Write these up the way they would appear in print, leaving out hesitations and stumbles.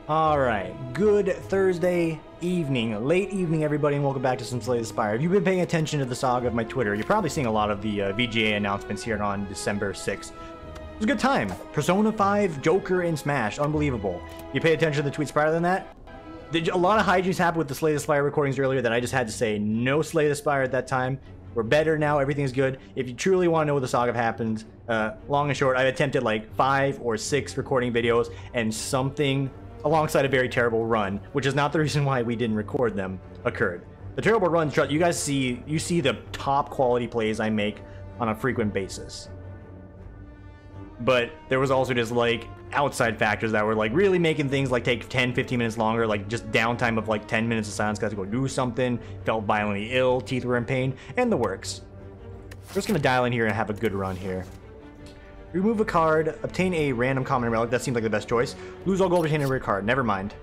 All right, good Thursday evening, late evening, everybody, and welcome back to some Slay the Spire. If you've been paying attention to the saga of my Twitter, you're probably seeing a lot of the VGA announcements here on December 6th. It was a good time. Persona 5, Joker, and Smash. Unbelievable. You pay attention to the tweets prior than that? A lot of hijinks happened with the Slay the Spire recordings earlier that I just had to say no Slay the Spire at that time. We're better now. Everything's good. If you truly want to know what the saga happened, long and short, I've attempted like 5 or 6 recording videos and something alongside a very terrible run, which is not the reason why we didn't record them, occurred. The terrible runs, you guys see, you see the top quality plays I make on a frequent basis. But there was also just like outside factors that were like really making things like take 10-15 minutes longer, like just downtime of like 10 minutes of silence, got to go do something, felt violently ill, teeth were in pain, and the works. We're just gonna dial in here and have a good run here. Remove a card, obtain a random common relic. That seems like the best choice. Lose all gold, retain a rare card. Never mind.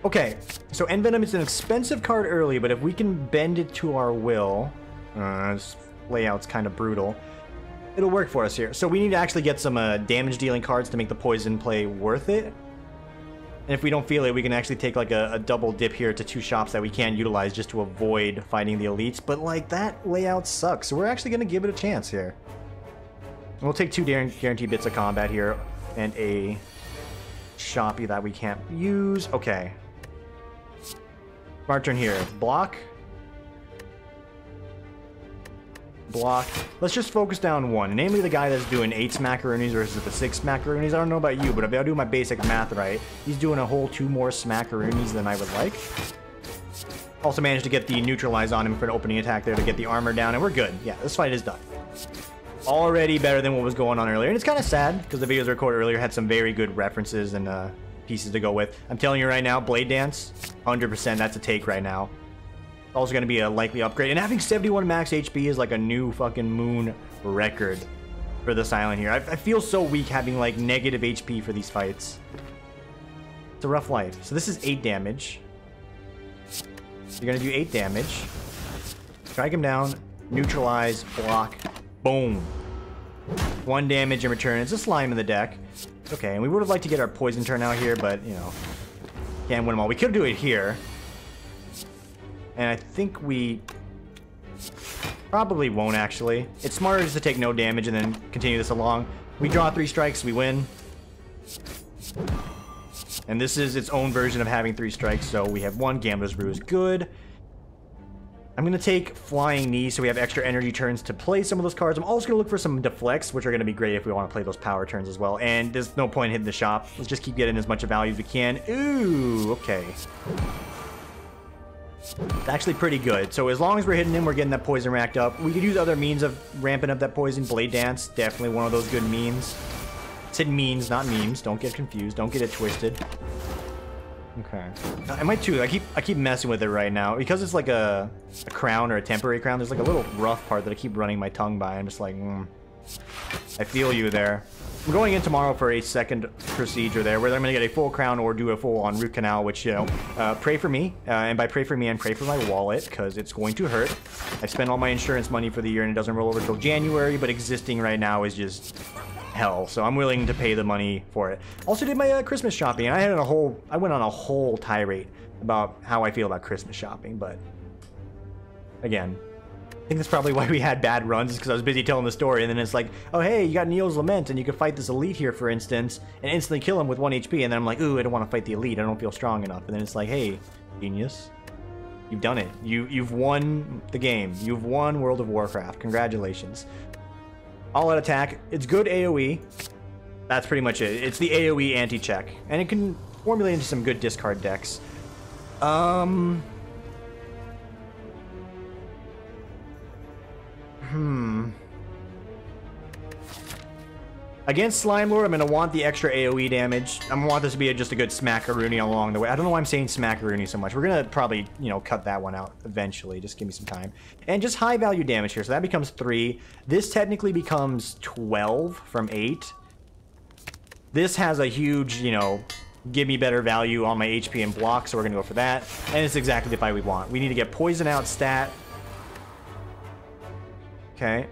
Okay, so Envenom is an expensive card early, but if we can bend it to our will, this layout's kind of brutal, it'll work for us here. So we need to actually get some damage dealing cards to make the poison play worth it. And if we don't feel it, we can actually take like a double dip here to 2 shops that we can utilize just to avoid fighting the elites. But like that layout sucks, so we're actually going to give it a chance here. We'll take 2 guaranteed bits of combat here and a shoppy that we can't use. Okay. Smart turn here. Block. Block. Let's just focus down one, namely the guy that's doing 8 smackaroonies versus the 6 smackaroonies. I don't know about you, but if I do my basic math right, he's doing a whole 2 more smackaroonies than I would like. Also managed to get the neutralize on him for an opening attack there to get the armor down, and we're good. Yeah, this fight is done. Already better than what was going on earlier, and it's kind of sad because the videos I recorded earlier had some very good references and pieces to go with. I'm telling you right now, Blade Dance, 100%, that's a take right now. Also going to be a likely upgrade, and having 71 max HP is like a new fucking moon record for this island here. I feel so weak having like negative HP for these fights. It's a rough life. So this is 8 damage. You're going to do 8 damage. Strike him down, neutralize, block. Boom. 1 damage in return. It's a slime in the deck. Okay, and we would have liked to get our poison turn out here, but, you know, can't win them all. We could do it here. And I think we probably won't, actually. It's smarter just to take no damage and then continue this along. We draw 3 strikes, we win. And this is its own version of having 3 strikes, so we have 1. Gambler's Brew is good. I'm going to take Flying Knee so we have extra energy turns to play some of those cards. I'm also going to look for some deflects, which are going to be great if we want to play those power turns as well. And there's no point in hitting the shop. Let's just keep getting as much value as we can. Ooh, okay. It's actually pretty good. So as long as we're hitting him, we're getting that poison racked up. We could use other means of ramping up that poison. Blade Dance, definitely one of those good means. I said means, not memes. Don't get confused. Don't get it twisted. Okay. I might too. I keep messing with it right now because it's like a crown or a temporary crown. There's like a little rough part that I keep running my tongue by. I'm just like, I feel you there. I'm going in tomorrow for a second procedure there, where I'm going to get a full crown or do a full-on root canal, which, you know, pray for me. And by pray for me, and pray for my wallet, because it's going to hurt. I spent all my insurance money for the year, and it doesn't roll over until January, but existing right now is just hell, so I'm willing to pay the money for it. Also did my Christmas shopping. I went on a whole tirade about how I feel about Christmas shopping, but again, I think that's probably why we had bad runs, is because I was busy telling the story, and then it's like, oh hey, you got Neil's Lament, and you can fight this elite here, for instance, and instantly kill him with 1 HP, and then I'm like, ooh, I don't want to fight the elite, I don't feel strong enough, and then it's like, hey, genius, you've done it. You've won the game. You've won World of Warcraft. Congratulations. All-out attack. It's good AoE. That's pretty much it. It's the AoE anti-check. And it can formulate into some good discard decks. Against Slime Lord, I'm going to want the extra AoE damage. I'm going to want this to be just a good smackaroony along the way. I don't know why I'm saying smackaroony so much. We're going to probably, you know, cut that one out eventually. Just give me some time. And just high value damage here. So that becomes 3. This technically becomes 12 from 8. This has a huge, you know, give me better value on my HP and block. So we're going to go for that. And it's exactly the fight we want. We need to get poison out stat. Okay.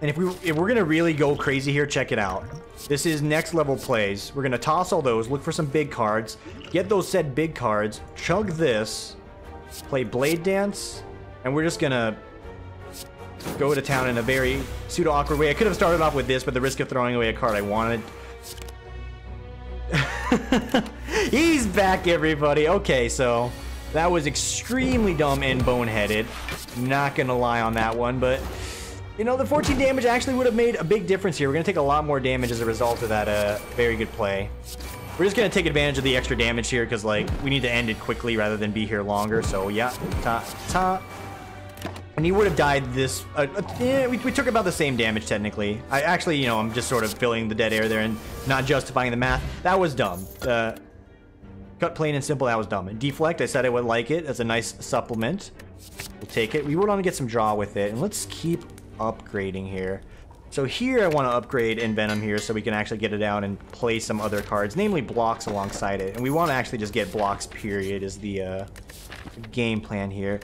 And if we're gonna really go crazy here, check it out. This is next level plays. We're gonna toss all those, look for some big cards, get those said big cards, chug this, play Blade Dance, and we're just gonna go to town in a very pseudo-awkward way. I could have started off with this, but the risk of throwing away a card I wanted. He's back, everybody. Okay, so that was extremely dumb and boneheaded. Not gonna lie on that one, but you know, the 14 damage actually would have made a big difference here. We're gonna take a lot more damage as a result of that very good play. We're just gonna take advantage of the extra damage here because like we need to end it quickly rather than be here longer. So yeah, and he would have died this. Yeah, we took about the same damage technically. I actually, you know, I'm just sort of filling the dead air there and not justifying the math. That was dumb. Cut plain and simple. That was dumb. And deflect. I said I would like it. That's a nice supplement. We'll take it. We would want to get some draw with it, and let's keep upgrading here. So here I want to upgrade Envenom here so we can actually get it down and play some other cards, namely blocks alongside it. And we want to actually just get blocks, period, is the game plan here.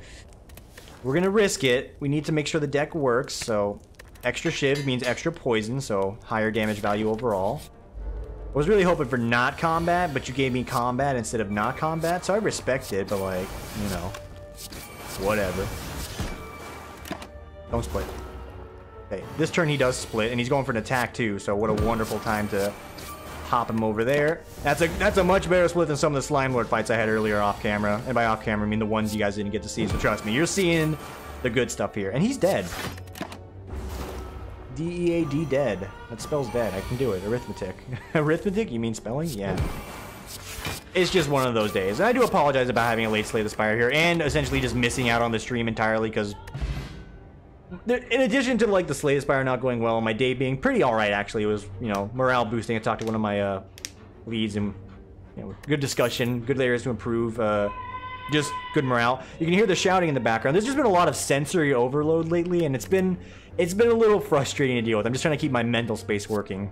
We're going to risk it. We need to make sure the deck works. So extra Shiv means extra poison, so higher damage value overall. I was really hoping for not combat, but you gave me combat instead of not combat, so I respect it, but like, you know, whatever. Don't split. Okay, this turn he does split, and he's going for an attack too, so what a wonderful time to hop him over there. That's a much better split than some of the Slime Lord fights I had earlier off camera. And by off camera, I mean the ones you guys didn't get to see, so trust me, you're seeing the good stuff here. And he's dead. D-E-A-D dead. That spells dead. I can do it. Arithmetic. Arithmetic? You mean spelling? Yeah. It's just one of those days. And I do apologize about having a late Slay the Spire here, and essentially just missing out on the stream entirely, because in addition to like the Slay the Spire not going well, my day being pretty alright actually, it was, you know, morale boosting. I talked to one of my leads and, you know, good discussion, good areas to improve, just good morale. You can hear the shouting in the background. There's just been a lot of sensory overload lately, and it's been a little frustrating to deal with. I'm just trying to keep my mental space working.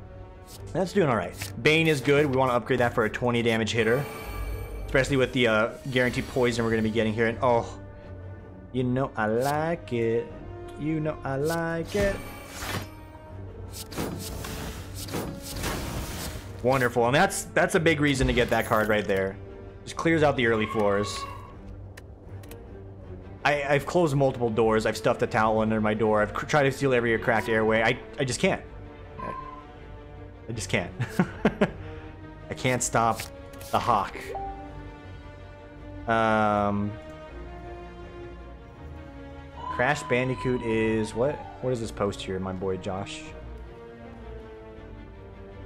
That's doing alright. Bane is good. We want to upgrade that for a 20 damage hitter, especially with the guaranteed poison we're going to be getting here. And oh, you know I like it. You know I like it. Wonderful, and that's a big reason to get that card right there. Just clears out the early floors. I've closed multiple doors. I've stuffed a towel under my door. I've tried to steal every cracked airway. I just can't. I just can't. I can't stop the hawk. Crash Bandicoot is what? What is this post here, my boy Josh?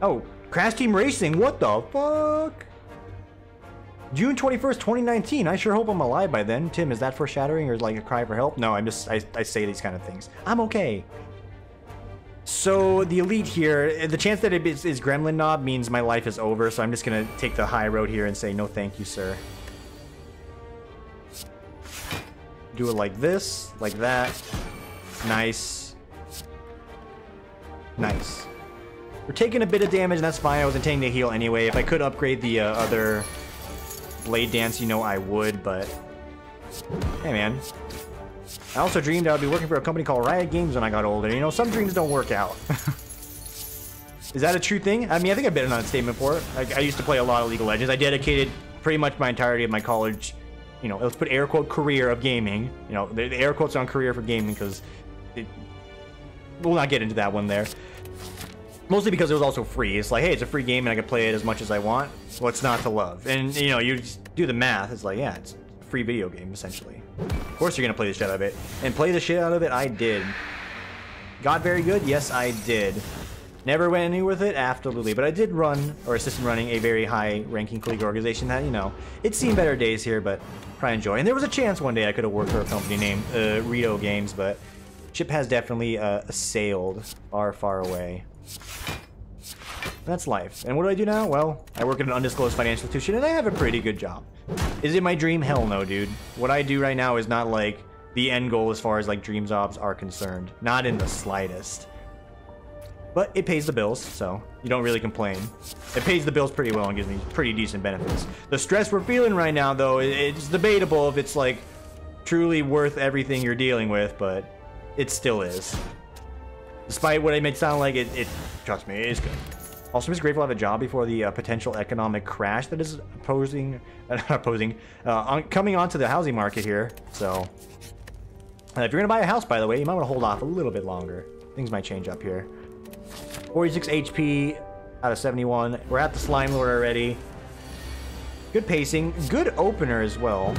Oh, Crash Team Racing. What the fuck? June 21st, 2019. I sure hope I'm alive by then. Tim, is that foreshadowing or like a cry for help? No, I say these kind of things. I'm okay. So the elite here, the chance that it is Gremlin Knob means my life is over. So I'm just gonna take the high road here and say no, thank you, sir. Do it like this, like that. Nice. Nice. We're taking a bit of damage, and that's fine. I was intending to heal anyway. If I could upgrade the other Blade Dance, you know I would, but hey, man. I also dreamed I would be working for a company called Riot Games when I got older. You know, some dreams don't work out. Is that a true thing? I mean, I think I've been on that statement before. I used to play a lot of League of Legends. I dedicated pretty much my entirety of my college, you know, let's put air quote career of gaming. You know, the air quotes on career for gaming because we'll not get into that one there. Mostly because it was also free. It's like, hey, it's a free game and I can play it as much as I want. What's not to love? And, you know, you just do the math. It's like, yeah, it's a free video game, essentially. Of course you're going to play the shit out of it. And play the shit out of it, I did. Got very good? Yes, I did. Never went anywhere with it? Absolutely. But I did run, or assist in running, a very high-ranking colleague organization that, you know, it's seen better days here, but probably enjoy. And there was a chance one day I could have worked for a company named Rito Games, but ship has definitely sailed far, far away. That's life. And what do I do now? Well, I work at an undisclosed financial institution, and I have a pretty good job. Is it my dream? Hell no, dude. What I do right now is not, like, the end goal as far as, like, dream jobs are concerned. Not in the slightest. But it pays the bills, so you don't really complain. It pays the bills pretty well and gives me pretty decent benefits. The stress we're feeling right now, though, it's debatable if it's, like, truly worth everything you're dealing with, but it still is. Despite what it may sound like, trust me, it is good. Also, I'm just grateful to have a job before the potential economic crash that is coming onto the housing market here. So, if you're going to buy a house, by the way, you might want to hold off a little bit longer. Things might change up here. 46 HP out of 71. We're at the Slime Lord already. Good pacing. Good opener as well.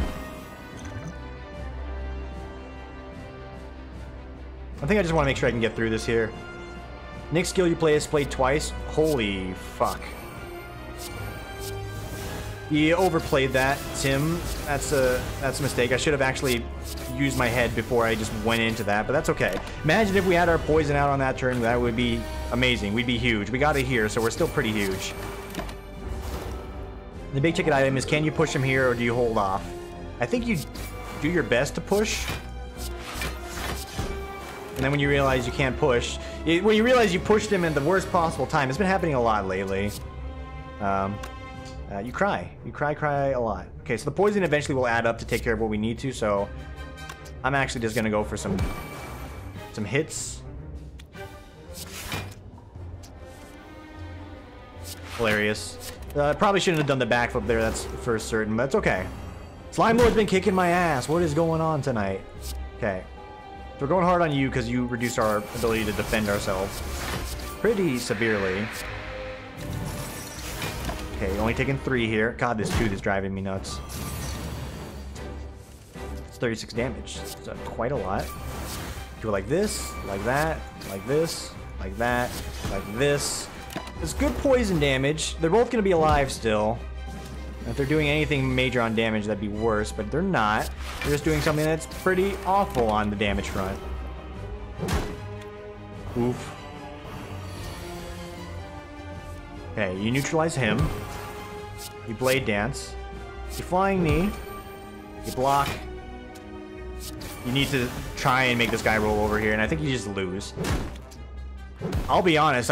I think I just want to make sure I can get through this here. Next skill you play is played twice. Holy fuck. You overplayed that, Tim. That's a mistake. I should have actually used my head before I just went into that, but that's okay. Imagine if we had our poison out on that turn. That would be amazing. We'd be huge. We got it here, so we're still pretty huge. The big ticket item is, can you push him here or do you hold off? I think you do your best to push. And then when you realize you can't push, when you realize you pushed him at the worst possible time, it's been happening a lot lately. You cry. You cry a lot. Okay, so the poison eventually will add up to take care of what we need to, so I'm actually just gonna go for some hits. Hilarious. Probably shouldn't have done the backflip there, that's for certain, but that's okay. Slime Lord's been kicking my ass. What is going on tonight? Okay. So we're going hard on you because you reduce our ability to defend ourselves pretty severely. Okay, only taking 3 here. God, this tooth is driving me nuts. It's 36 damage. It's quite a lot. Do it like this, like that, like this, like that, like this. It's good poison damage. They're both going to be alive still. If they're doing anything major on damage, that'd be worse, but they're not. They're just doing something that's pretty awful on the damage front. Oof. Okay, you neutralize him. You blade dance. You flying knee. You block. You need to try and make this guy roll over here, and I think you just lose. I'll be honest,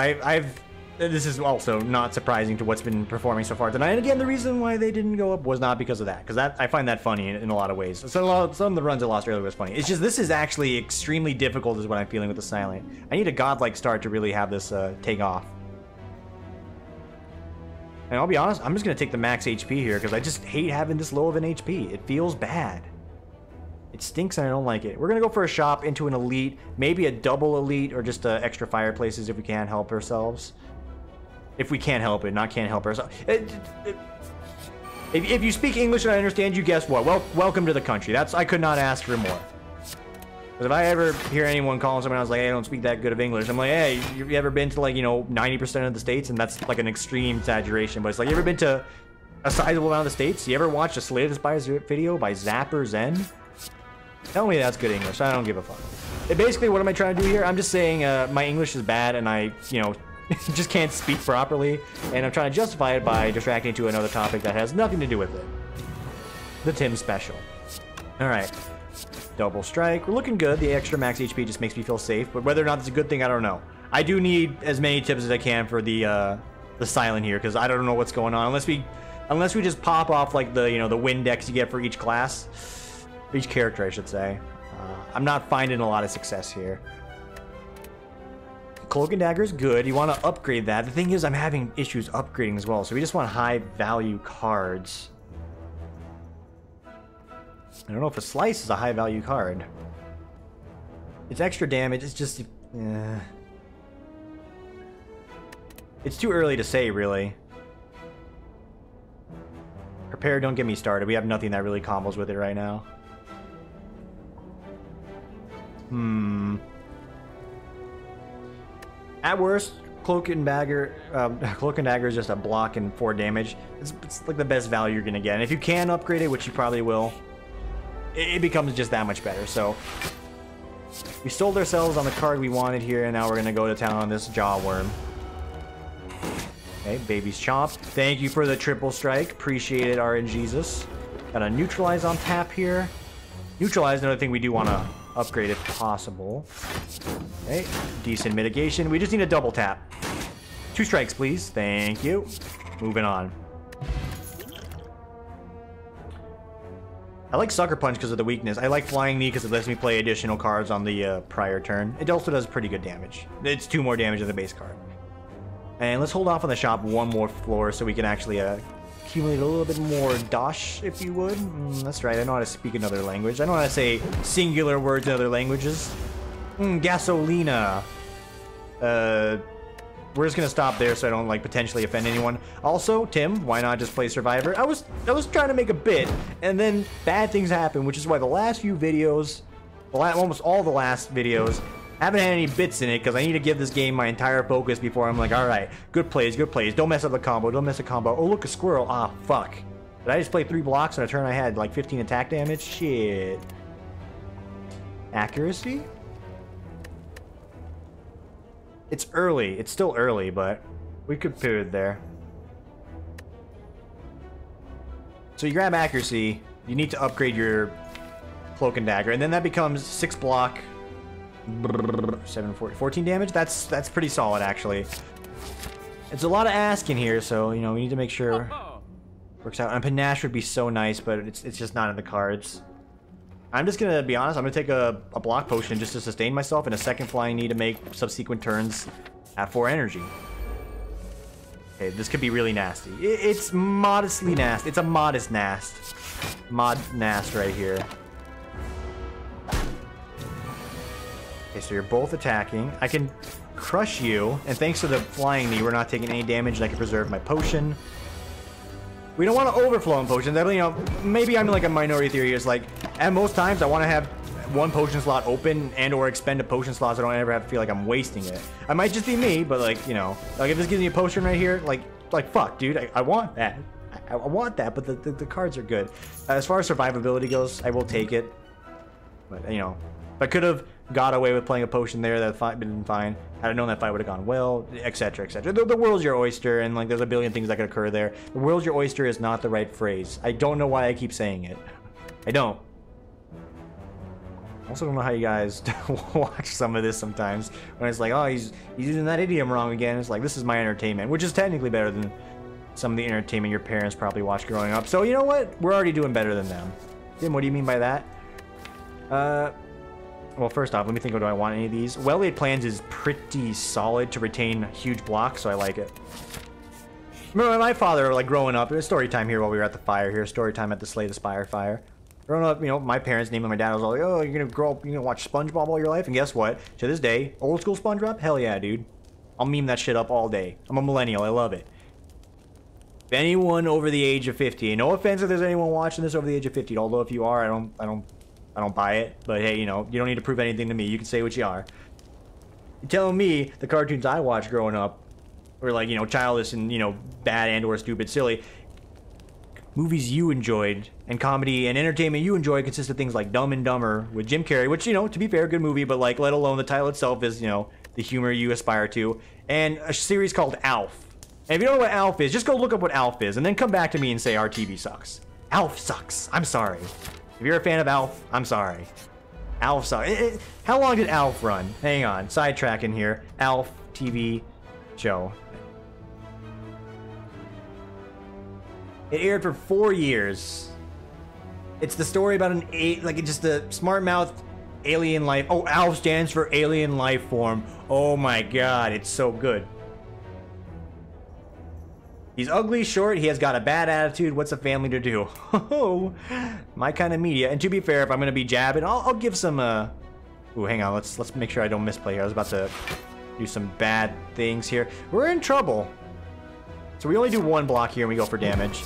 this is also not surprising to what's been performing so far tonight. And again, the reason why they didn't go up was not because of that. Because I find that funny in a lot of ways. So some of the runs I lost earlier was funny. It's just this is actually extremely difficult is what I'm feeling with the Silent. I need a godlike start to really have this take off. And I'll be honest, I'm just going to take the max HP here because I just hate having this low of an HP. It feels bad. It stinks and I don't like it. We're going to go for a shop into an elite, maybe a double elite or just extra fireplaces if we can't help ourselves. If we can't help it, not can't help ourselves. If you speak English and I understand you, guess what? Well, welcome to the country. I could not ask for more. Because if I ever hear anyone calling someone else like, hey, I don't speak that good of English, I'm like, hey, you ever been to like, 90% of the states? And that's like an extreme exaggeration, but it's like, you ever been to a sizable amount of the states? You ever watched a Slay the Spire video by Zapper Zen? Tell me that's good English. I don't give a fuck. Basically, what am I trying to do here? I'm just saying my English is bad and I, just can't speak properly, and I'm trying to justify it by distracting to another topic that has nothing to do with it. The Tim special. Alright. Double strike. We're looking good. The extra max HP just makes me feel safe, but whether or not it's a good thing, I don't know. I do need as many tips as I can for the Silent here, because I don't know what's going on. Unless we just pop off like the, the Windex you get for each class. Each character, I should say. I'm not finding a lot of success here. Cloak and Dagger is good. You want to upgrade that. The thing is, I'm having issues upgrading as well, so we just want high value cards. I don't know if a Slice is a high value card. It's extra damage. It's just... It's too early to say, really. Prepare, don't get me started. We have nothing that really combos with it right now. At worst, Cloak and Dagger is just a block and 4 damage. It's like the best value you're gonna get. And if you can upgrade it, which you probably will, it becomes just that much better. So we sold ourselves on the card we wanted here, and now we're gonna go to town on this Jaw Worm. Okay, Baby's Chomp. Thank you for the triple strike. Appreciate it, RNGesus. Got a Neutralize on tap here. Neutralize, another thing we do want to upgrade if possible. Okay, decent mitigation. We just need a double tap. 2 strikes, please. Thank you. Moving on. I like Sucker Punch because of the weakness. I like Flying Knee because it lets me play additional cards on the prior turn. It also does pretty good damage. It's 2 more damage than the base card. And let's hold off on the shop one more floor so we can actually accumulate a little bit more dosh, if you would. That's right, I know how to speak another language. I know how to say singular words in other languages. Gasolina. We're just gonna stop there so I don't like potentially offend anyone. Also, Tim, why not just play Survivor? I was trying to make a bit, and then bad things happen, which is why the last few videos, almost all the last videos, haven't had any bits in it because I need to give this game my entire focus before I'm like, all right, good plays, good plays. Don't mess up the combo. Don't mess the combo. Oh, look, a squirrel. Ah, fuck. Did I just play 3 blocks on a turn I had like 15 attack damage? Shit. Accuracy? It's early. It's still early, but we could pivot there. So you grab accuracy. You need to upgrade your cloak and dagger, and then that becomes 6 block, 14 damage. That's pretty solid, actually. It's a lot of asking here, so you know we need to make sure it works out. And panache would be so nice, but it's just not in the cards. I'm just gonna be honest. I'm gonna take a block potion just to sustain myself, and a second flying knee to make subsequent turns at 4 energy. Okay, this could be really nasty. It's modestly nasty. It's a modest nast. Mod nast right here. Okay, so you're both attacking. I can crush you, and thanks to the flying knee, we're not taking any damage, and I can preserve my potion. We don't want to overflow in potions. You know, maybe I'm like a minority theory. Is like, at most times, I want to have 1 potion slot open and or expend a potion slot so I don't ever have to feel like I'm wasting it. I might just be me, but like, you know, like if this gives me a potion right here, like fuck, dude, I want that. I want that, but the cards are good. As far as survivability goes, I will take it. But, you know, if I could have got away with playing a potion there, that fight been fine. Had I known that fight would have gone well, etc., etc. The world's your oyster, and like there's a billion things that could occur there. The world's your oyster is not the right phrase. I don't know why I keep saying it. I don't. I also don't know how you guys watch some of this sometimes when it's like, oh, he's using that idiom wrong again. It's like, this is my entertainment, which is technically better than some of the entertainment your parents probably watched growing up. So you know what? We're already doing better than them. Tim, what do you mean by that? Well, first off, let me think, do I want any of these? Well-laid plans is pretty solid to retain huge blocks, so I like it. Remember my father, like growing up, it was story time here while we were at the fire here, story time at the Slay the Spire fire. Growing up, you know, my parents, namely my dad, was all like, oh, you're gonna grow up, you're gonna watch SpongeBob all your life? And guess what? To this day, old school SpongeBob? Hell yeah, dude. I'll meme that shit up all day. I'm a millennial, I love it. If anyone over the age of 50, no offense if there's anyone watching this over the age of 50, although if you are, I don't buy it, but hey, you know, you don't need to prove anything to me. You can say what you are. You're telling me the cartoons I watched growing up were like, you know, childish and, you know, bad and or stupid, silly. Movies you enjoyed and comedy and entertainment you enjoyed consist of things like Dumb and Dumber with Jim Carrey, which, you know, to be fair, good movie, but like, let alone the title itself is, you know, the humor you aspire to, and a series called Alf. And if you don't know what Alf is, just go look up what Alf is and then come back to me and say our TV sucks. Alf sucks. I'm sorry. If you're a fan of Alf, I'm sorry. Alf sucks. How long did Alf run? Hang on, sidetracking here. Alf TV show. It aired for 4 years. It's the story about just a smart-mouthed alien life. Oh, ALF stands for alien life form. Oh my god, it's so good. He's ugly, short, he has got a bad attitude. What's a family to do? Oh, my kind of media. And to be fair, if I'm gonna be jabbing, I'll give some. Ooh, hang on. Let's make sure I don't misplay here. I was about to do some bad things here. We're in trouble. So we only do 1 block here and we go for damage.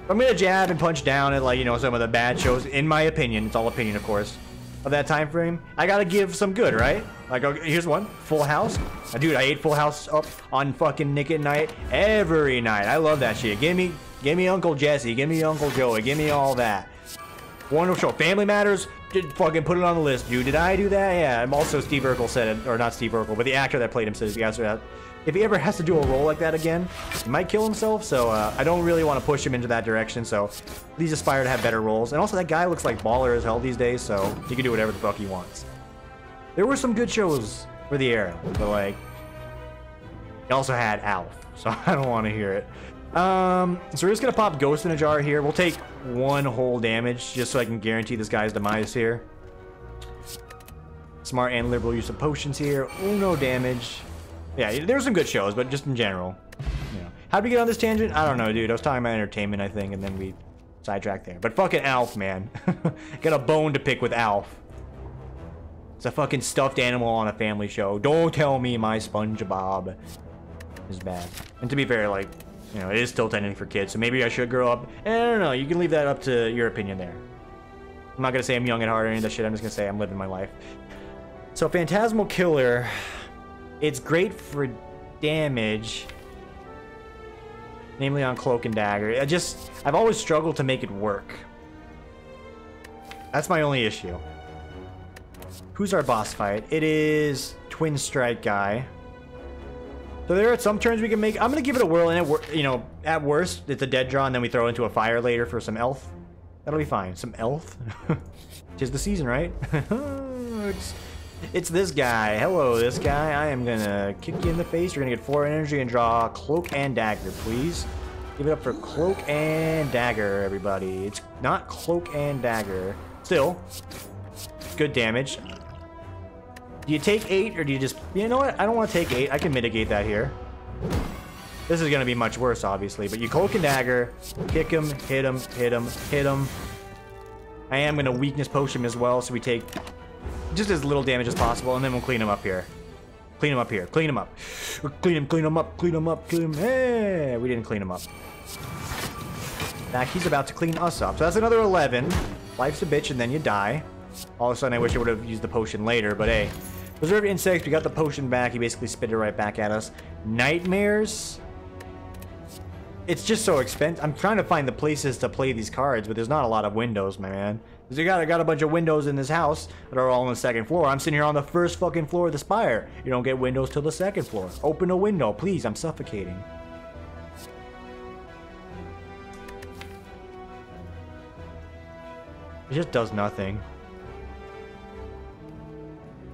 I'm gonna jab and punch down at, like, you know, some of the bad shows, in my opinion. It's all opinion, of course, of that time frame. I gotta give some good, right? Like, here's one. Full House. Dude, I ate Full House up on fucking Nick at Night every night. I love that shit. Give me Uncle Jesse. Give me Uncle Joey. Give me all that. Wonderful show. Family Matters. Fucking put it on the list, dude. Did I do that? Yeah. I'm also Steve Urkel said it, or not Steve Urkel, but the actor that played him says, you guys are that. If he ever has to do a role like that again, he might kill himself, so I don't really want to push him into that direction, so please aspire to have better roles. And also, that guy looks like baller as hell these days, so he can do whatever the fuck he wants. There were some good shows for the era, but like, he also had Alf, so I don't want to hear it. So we're just gonna pop Ghost in a Jar here. We'll take 1 whole damage just so I can guarantee this guy's demise here. Smart and liberal use of potions here. Uno damage. Yeah, there's some good shows, but just in general. You know. How'd we get on this tangent? I don't know, dude. I was talking about entertainment, I think, and then we sidetracked there. But fucking Alf, man. Got a bone to pick with Alf. It's a fucking stuffed animal on a family show. Don't tell me my SpongeBob is bad. And to be fair, like, you know, it is still intended for kids, so maybe I should grow up. And I don't know, you can leave that up to your opinion there. I'm not gonna say I'm young at heart or any of that shit, I'm just gonna say I'm living my life. So Phantasmal Killer, it's great for damage, namely on Cloak and Dagger. I've always struggled to make it work. That's my only issue. Who's our boss fight? It is Twin Strike guy. So there are some turns we can make. I'm gonna give it a whirl, and you know, at worst, it's a dead draw, and then we throw into a fire later for some elf. That'll be fine. Some elf. 'Tis the season, right? It's this guy. Hello, this guy. I am gonna kick you in the face. You're gonna get 4 energy and draw Cloak and Dagger, please. Give it up for Cloak and Dagger, everybody. It's not Cloak and Dagger. Still, good damage. Do you take 8 or do you just... You know what? I don't want to take 8. I can mitigate that here. This is going to be much worse, obviously. But you Cloak and Dagger. Kick him, hit him, hit him, hit him. I am going to Weakness Potion him as well, so we take just as little damage as possible, and then we'll clean him up here. Clean him up here. Clean him up. Clean him up, clean him up, clean him. Hey, we didn't clean him up. In fact, he's about to clean us up. So that's another 11. Life's a bitch, and then you die. All of a sudden, I wish I would have used the potion later, but hey. Preserved Insects, we got the potion back. He basically spit it right back at us. Nightmares. It's just so expensive. I'm trying to find the places to play these cards, but there's not a lot of windows, my man. Because I got a bunch of windows in this house that are all on the 2nd floor. I'm sitting here on the 1st fucking floor of the Spire. You don't get windows till the 2nd floor. Open a window, please. I'm suffocating. It just does nothing.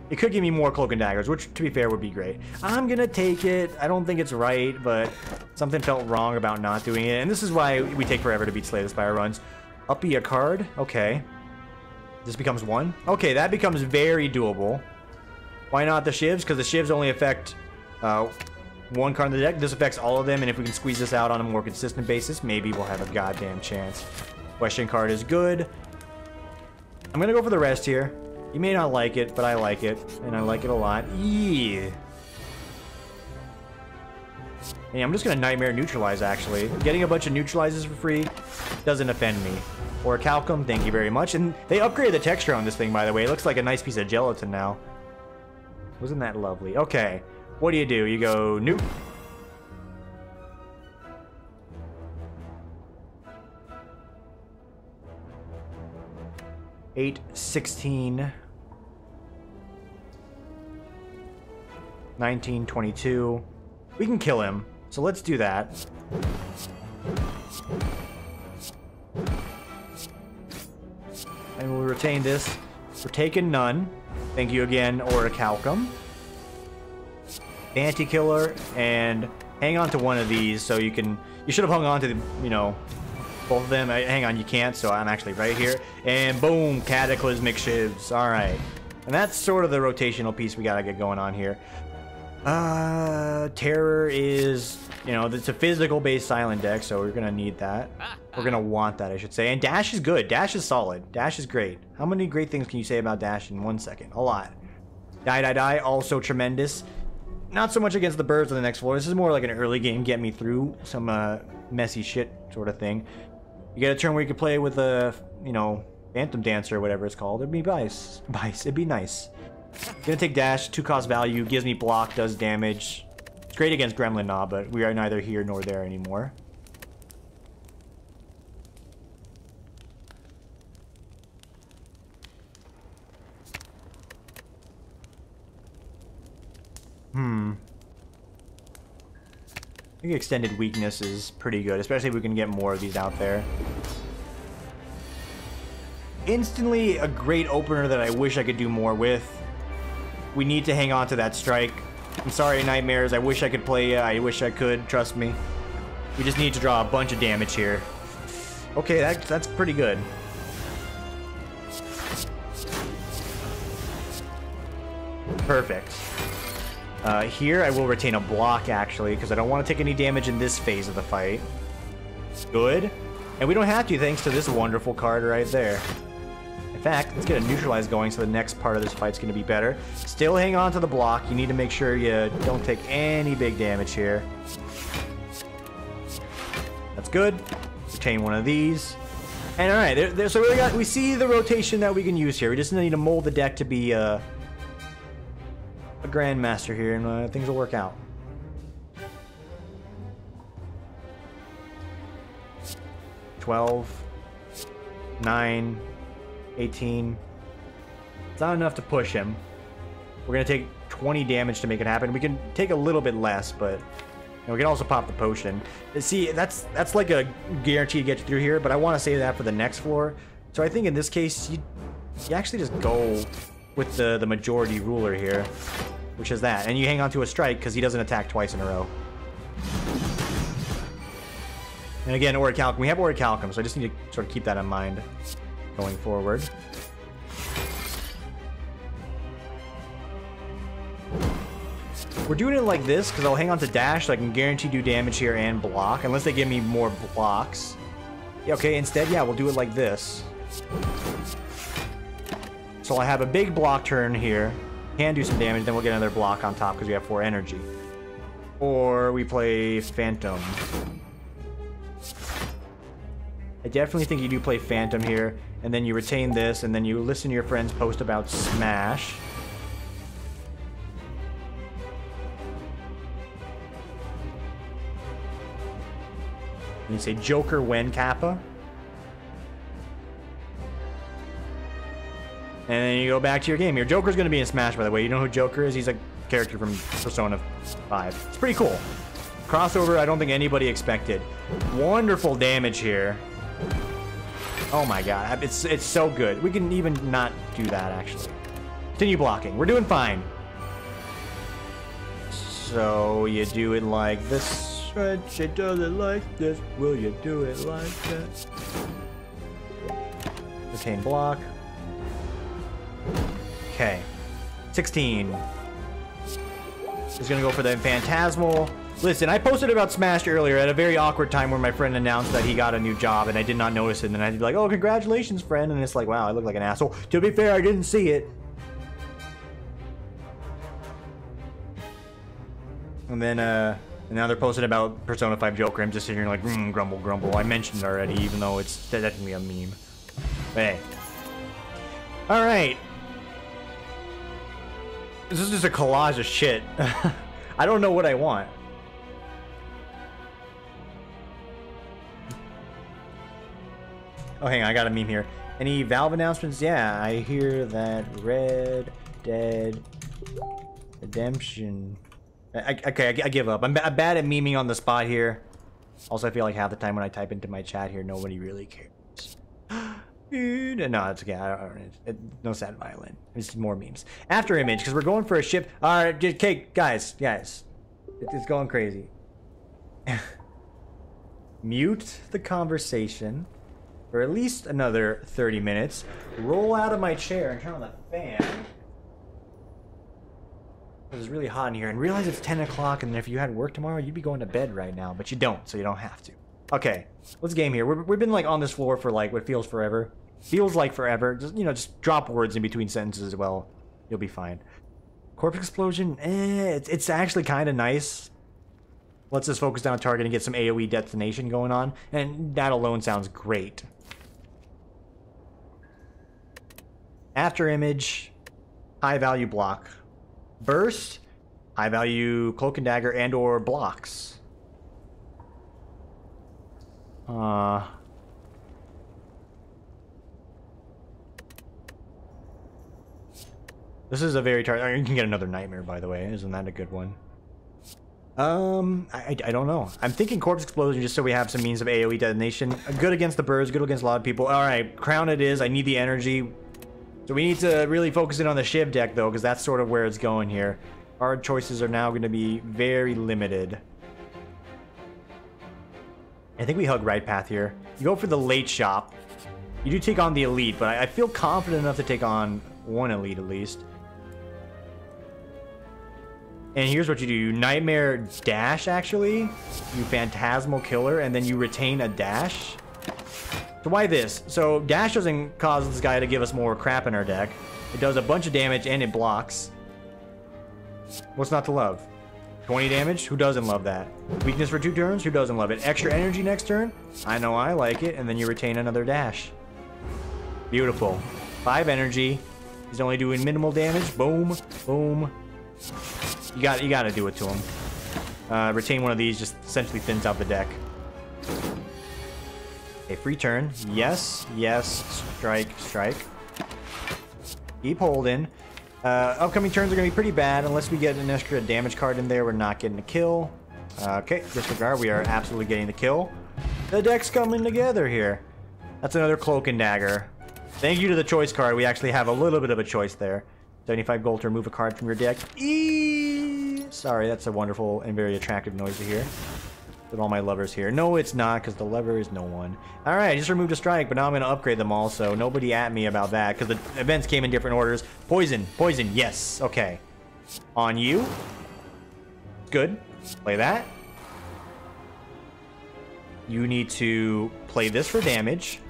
It could give me more Cloak and Daggers, which, to be fair, would be great. I'm gonna take it. I don't think it's right, but something felt wrong about not doing it. And this is why we take forever to beat Slay the Spire runs. Uppy a card. Okay. This becomes 1. Okay, that becomes very doable. Why not the Shivs? Because the Shivs only affect 1 card in the deck. This affects all of them, and if we can squeeze this out on a more consistent basis, maybe we'll have a goddamn chance. Question card is good. I'm gonna go for the rest here. You may not like it, but I like it, and I like it a lot. Yeah. Hey, I'm just gonna Nightmare Neutralize, actually. Getting a bunch of neutralizes for free doesn't offend me. Or Calcum, thank you very much. And they upgraded the texture on this thing, by the way. It looks like a nice piece of gelatin now. Wasn't that lovely? Okay. What do? You go Nuke. Eight, 16, 19, 22. We can kill him, so let's do that. And we'll retain this. We're taking none. Thank you again, Orichalcum. Anti-killer, and hang on to one of these so you can... You should have hung on to the, you know... both of them. Hang on, you can't, so I'm actually right here. And boom, Cataclysmic Shivs. Alright. And that's sort of the rotational piece we gotta get going on here. Terror is, you know, it's a physical-based silent deck, so we're gonna need that. We're gonna want that, I should say. And Dash is good. Dash is solid. Dash is great. How many great things can you say about Dash in 1 second? A lot. Die, also tremendous. Not so much against the birds on the next floor. This is more like an early game, get me through some messy shit sort of thing. You get a turn where you can play with a, you know, Phantom Dancer or whatever it's called. It'd be nice. It'd be nice. Gonna take Dash, 2-cost value, gives me block, does damage. It's great against Gremlin Knob, but we are neither here nor there anymore. I think Extended Weakness is pretty good, especially if we can get more of these out there. Instantly a great opener that I wish I could do more with. We need to hang on to that strike. I'm sorry, Nightmares. I wish I could play you. I wish I could. Trust me. We just need to draw a bunch of damage here. Okay, that's pretty good. Perfect. Here I will retain a block, actually, because I don't want to take any damage in this phase of the fight. Good. And we don't have to, thanks to this wonderful card right there. In fact, let's get a neutralize going so the next part of this fight's going to be better. Still hang on to the block. You need to make sure you don't take any big damage here. That's good. Retain one of these. And alright, so we see the rotation that we can use here. We just need to mold the deck to be a grandmaster here, and things will work out. $12, 9, 18. It's not enough to push him. We're gonna take 20 damage to make it happen. We can take a little bit less, but we can also pop the potion. See, that's like a guarantee to get you through here, but I want to save that for the next floor. So I think in this case, you actually just go with the majority ruler here, which is that. And you hang on to a strike because he doesn't attack twice in a row. And again, Orichalcum. We have Orichalcum, so I just need to sort of keep that in mind going forward. We're doing it like this because I'll hang on to dash so I can guarantee do damage here and block, unless they give me more blocks. Yeah, okay, instead, yeah, we'll do it like this. So I have a big block turn here, can do some damage, then we'll get another block on top because we have 4 energy. Or we play Phantom. I definitely think you do play Phantom here, and then you retain this, and then you listen to your friends post about Smash. And you say Joker when Kappa. And then you go back to your game. Your Joker's going to be in Smash, by the way. You know who Joker is? He's a character from Persona 5. It's pretty cool. Crossover, I don't think anybody expected. Wonderful damage here. Oh my god, it's so good. We can even not do that, actually. Continue blocking. We're doing fine. So you do it like this. She does it like this. Will you do it like that? Retain block. Okay. 16. He's gonna go for the Phantasmal. Listen, I posted about Smash earlier at a very awkward time where my friend announced that he got a new job and I did not notice it, and I'd be like, oh, congratulations, friend, and it's like, wow, I look like an asshole. To be fair, I didn't see it. And then, now they're posting about Persona 5 Joker. I'm just sitting here like, grumble, grumble. I mentioned it already, even though it's technically a meme. But hey. Alright. This is just a collage of shit. I don't know what I want. Oh, hang on, I got a meme here. Any Valve announcements? Yeah, I hear that Red Dead Redemption... Okay, I give up. I'm bad at memeing on the spot here. Also, I feel like half the time when I type into my chat here, nobody really cares. No, it's okay. No sad violin. It's more memes. After image, because we're going for a ship. All right, okay, guys. It's going crazy. Mute the conversation for at least another 30 minutes. Roll out of my chair and turn on the fan. It's really hot in here, and realize it's 10 o'clock, and if you had work tomorrow, you'd be going to bed right now, but you don't, so you don't have to. Okay, let's game here. We've been like on this floor for like what feels forever. Feels like forever. Just, you know, just drop words in between sentences as well. You'll be fine. Corpse explosion, it's actually kind of nice. Let's just focus down a target and get some AoE detonation going on, and that alone sounds great. After image, high value block. Burst, high value cloak and dagger and or blocks. This is a very target. You can get another nightmare, by the way. Isn't that a good one? I don't know. I'm thinking corpse explosion just so we have some means of AoE detonation. Good against the birds, good against a lot of people. All right, crown it is. I need the energy. So we need to really focus in on the Shiv deck, though, because that's sort of where it's going here. Our choices are now going to be very limited. I think we hug right path here. You go for the late shop. You do take on the elite, but I feel confident enough to take on one elite at least. And here's what you do. You Nightmare dash, actually. You Phantasmal Killer, and then you retain a dash. So why this? So dash doesn't cause this guy to give us more crap in our deck. It does a bunch of damage, and it blocks. What's not to love? 20 damage? Who doesn't love that? Weakness for 2 turns? Who doesn't love it? Extra energy next turn? I know I like it. And then you retain another dash. Beautiful. 5 energy. He's only doing minimal damage. Boom. Boom. You gotta do it to him. Retain one of these just essentially thins out the deck. Okay, free turn. Yes. Yes. Strike. Strike. Keep holding. Upcoming turns are going to be pretty bad. Unless we get an extra damage card in there, we're not getting a kill. Okay, disregard. We are absolutely getting the kill. The deck's coming together here. That's another Cloak and Dagger. Thank you to the choice card. We actually have a little bit of a choice there. 75 gold to remove a card from your deck. Eee! Sorry, that's a wonderful and very attractive noise to hear. With all my lovers here. No, it's not, because the lover is no one. Alright, I just removed a strike, but now I'm going to upgrade them all, so nobody at me about that, because the events came in different orders. Poison. Poison. Yes. Okay. On you. Good. Play that. You need to play this for damage.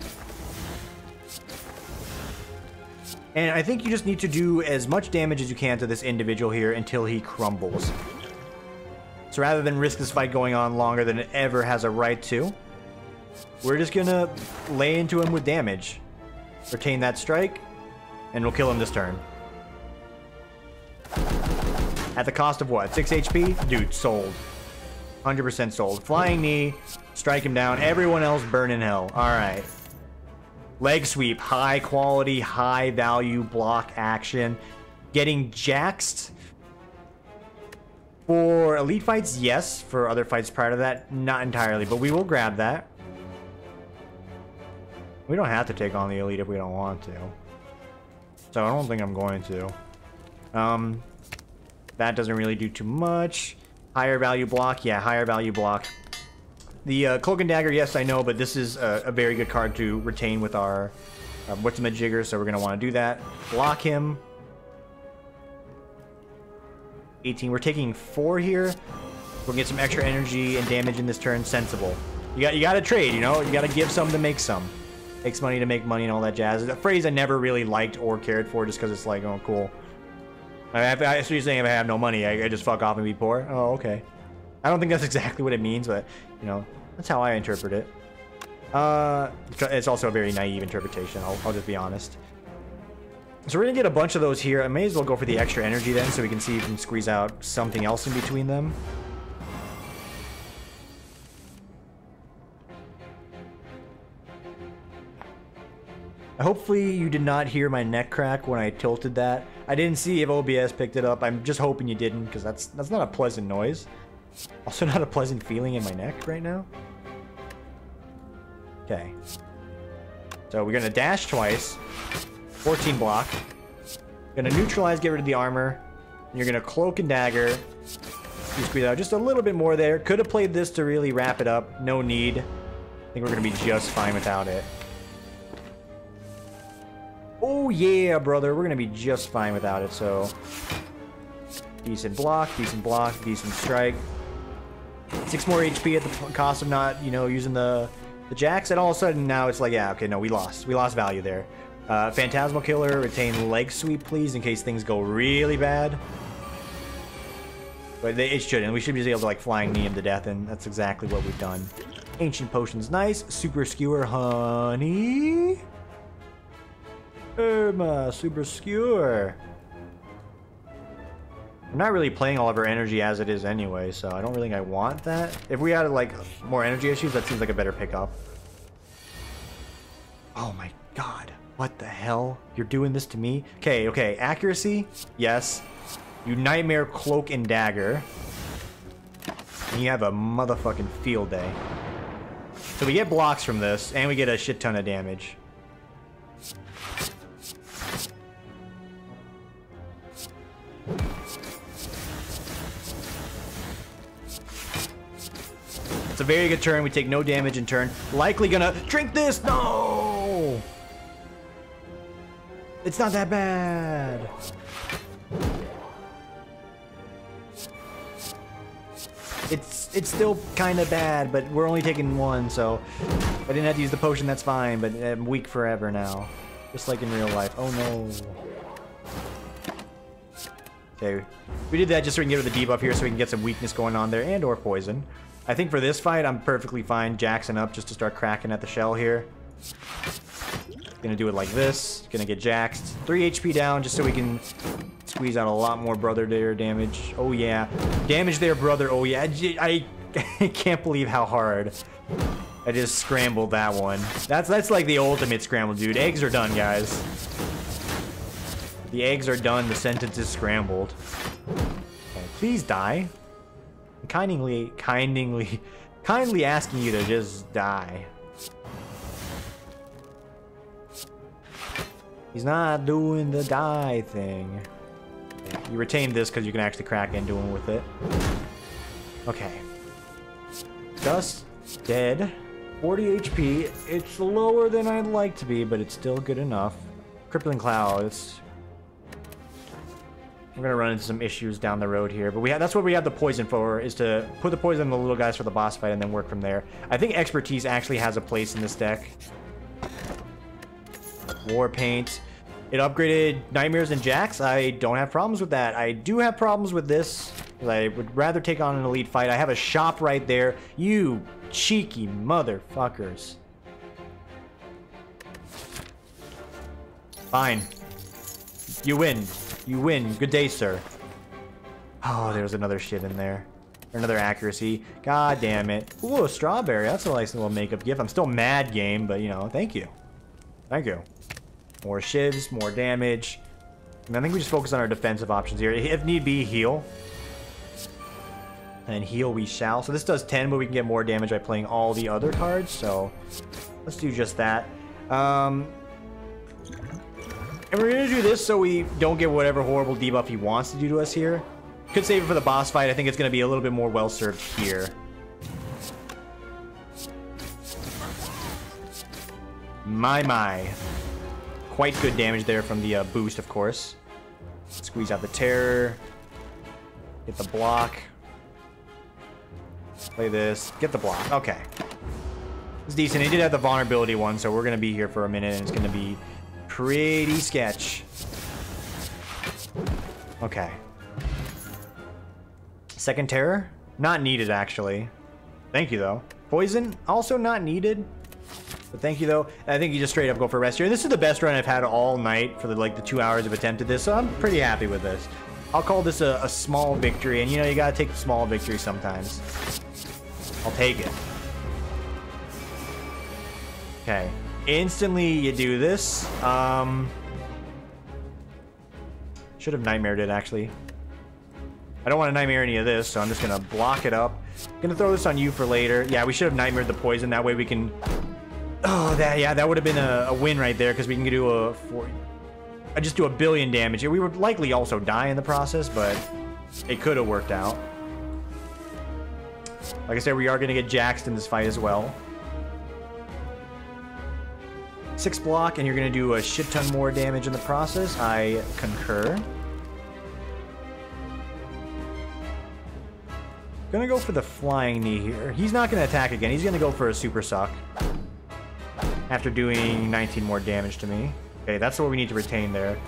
And I think you just need to do as much damage as you can to this individual here until he crumbles. So rather than risk this fight going on longer than it ever has a right to, we're just gonna lay into him with damage. Retain that strike, and we'll kill him this turn. At the cost of what? 6 HP? Dude, sold. 100% sold. Flying Knee, strike him down. Everyone else burn in hell. Alright. Leg sweep. High quality, high value block action. Getting jaxed. For elite fights, yes. For other fights prior to that, not entirely. But we will grab that. We don't have to take on the elite if we don't want to. So I don't think I'm going to. That doesn't really do too much. Higher value block. Yeah, higher value block. The Cloak and Dagger, yes, I know. But this is a very good card to retain with our What's-in-the-Jigger. So we're going to want to do that. Block him. 18. We're taking 4 here. We'll get some extra energy and damage in this turn. Sensible. You got to trade, you know? You got to give some to make some. Takes money to make money and all that jazz. It's a phrase I never really liked or cared for just because it's like, oh, cool. So you're saying if I have no money, I just fuck off and be poor? Oh, okay. I don't think that's exactly what it means, but, you know, that's how I interpret it. It's also a very naive interpretation. I'll just be honest. So we're going to get a bunch of those here. I may as well go for the extra energy then so we can see if we can squeeze out something else in between them. Hopefully you did not hear my neck crack when I tilted that. I didn't see if OBS picked it up. I'm just hoping you didn't because that's not a pleasant noise. Also not a pleasant feeling in my neck right now. Okay. So we're going to dash twice. 14 block. Gonna neutralize, get rid of the armor. And you're gonna Cloak and Dagger. You squeeze out just a little bit more there. Could have played this to really wrap it up. No need. I think we're gonna be just fine without it. Oh yeah, brother. We're gonna be just fine without it, so... Decent block, decent strike. 6 more HP at the cost of not, you know, using the jacks. And all of a sudden now it's like, yeah, okay, no, we lost. We lost value there. Phantasmal Killer, retain leg sweep, please, in case things go really bad. But it shouldn't. We should be able to, like, Flying Knee him to death, and that's exactly what we've done. Ancient Potion's nice. Super Skewer, honey. Super Skewer. I'm not really playing all of our energy as it is anyway, so I don't really think I want that. If we had, like, more energy issues, that seems like a better pickup. Oh my god. What the hell? You're doing this to me? Okay. Accuracy? Yes. You Nightmare Cloak and Dagger. And you have a motherfucking field day. So we get blocks from this, and we get a shit ton of damage. a very good turn. We take no damage in turn. Likely gonna drink this. No! It's not that bad. It's still kind of bad, but we're only taking one, so if I didn't have to use the potion, that's fine, but I'm weak forever now. Just like in real life. Oh no. Okay, we did that just so we can get rid of the debuff here so we can get some weakness going on there, and or poison. I think for this fight, I'm perfectly fine jaxing up just to start cracking at the shell here. Gonna do it like this. Gonna get jaxed. 3 HP down just so we can squeeze out a lot more brother there damage. Oh yeah. Damage there, brother. Oh yeah. I can't believe how hard I just scrambled that one. That's like the ultimate scramble, dude. Eggs are done, guys. The eggs are done. The sentence is scrambled. Okay, please die. I'm kindly asking you to just die. He's not doing the die thing. Okay, you retain this because you can actually crack into him with it. Okay. Dust, dead. 40 HP. It's lower than I'd like to be, but it's still good enough. Crippling Clouds. We're gonna run into some issues down the road here, but that's what we have the poison for, is to put the poison on the little guys for the boss fight and then work from there. I think Expertise actually has a place in this deck. War Paint. It upgraded Nightmares and Jax. I don't have problems with that. I do have problems with this, because I would rather take on an elite fight. I have a shop right there. You cheeky motherfuckers. Fine. You win. You win. Good day, sir. Oh, there's another shit in there. Another accuracy. God damn it. Ooh, a strawberry. That's a nice little makeup gift. I'm still mad, game, but, you know, thank you. Thank you. More shivs, more damage. I think we just focus on our defensive options here. If need be, heal. And heal we shall. So this does 10, but we can get more damage by playing all the other cards. So let's do just that. And we're going to do this so we don't get whatever horrible debuff he wants to do to us here. Could save it for the boss fight. I think it's going to be a little bit more well-served here. My. Quite good damage there from the boost, of course. Squeeze out the terror. Get the block. Play this. Get the block. Okay. It's decent. He did have the vulnerability one, so we're going to be here for a minute, and it's going to be pretty sketch. Okay. Second terror? Not needed, actually. Thank you, though. Poison? Also not needed. But thank you, though. I think you just straight up go for rest here. This is the best run I've had all night for the 2 hours I've attempted this, so I'm pretty happy with this. I'll call this a small victory, and you know, you gotta take the small victory sometimes. I'll take it. Okay. Instantly, you do this. Should have nightmared it, actually. I don't want to nightmare any of this, so I'm just gonna block it up. Gonna throw this on you for later. Yeah, we should have nightmared the poison. That way we can... Oh, that would have been a win right there, because we can do I just do 1 billion damage. We would likely also die in the process, but it could have worked out. Like I said, we are going to get jaxed in this fight as well. 6 block, and you're going to do a shit ton more damage in the process. I concur. Gonna go for the flying knee here. He's not going to attack again. He's going to go for a super suck. After doing 19 more damage to me. Okay, that's what we need to retain there.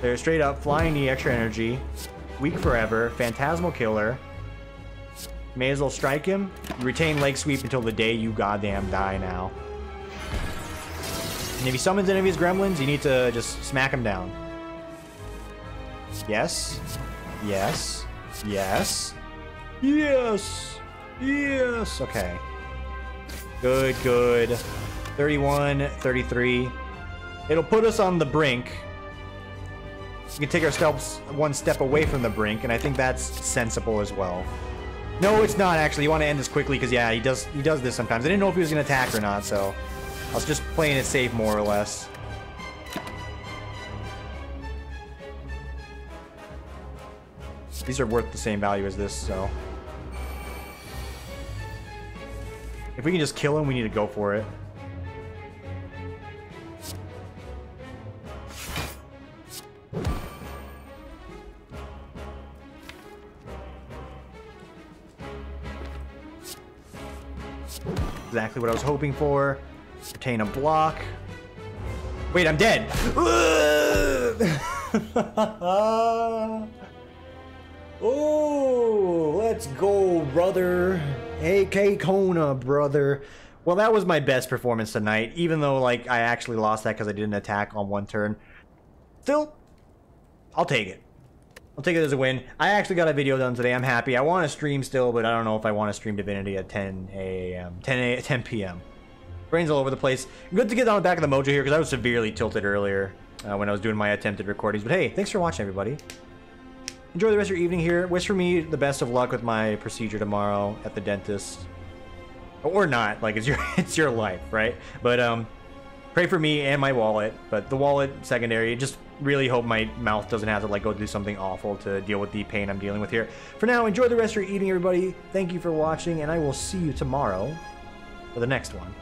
They're straight up flying knee, extra energy. Weak forever. Phantasmal killer. May as well strike him. You retain leg sweep until the day you goddamn die now. And if he summons any of his gremlins, you need to just smack him down. Yes. Yes. Yes. Yes. Yes. Okay. Good, good. 31, 33. It'll put us on the brink. We can take ourselves one step away from the brink, and I think that's sensible as well. No, it's not, actually. You want to end this quickly, because, yeah, he does this sometimes. I didn't know if he was going to attack or not, so I was just playing it safe, more or less. These are worth the same value as this, so... If we can just kill him, we need to go for it. Exactly what I was hoping for. Retain a block. Wait, I'm dead. Oh, let's go, brother. AK Kona, brother. Well, that was my best performance tonight, even though, like, I actually lost that because I didn't attack on one turn. Still, I'll take it. I'll take it as a win. I actually got a video done today. I'm happy. I want to stream still, but I don't know if I want to stream Divinity at 10 p.m. Brains all over the place. Good to get on the back of the mojo here because I was severely tilted earlier when I was doing my attempted recordings. But hey, thanks for watching, everybody. Enjoy the rest of your evening here. Wish for me the best of luck with my procedure tomorrow at the dentist. Or not. Like, it's your life, right? But pray for me and my wallet. But the wallet, secondary. Just really hope my mouth doesn't have to, like, go do something awful to deal with the pain I'm dealing with here. For now, enjoy the rest of your evening, everybody. Thank you for watching, and I will see you tomorrow for the next one.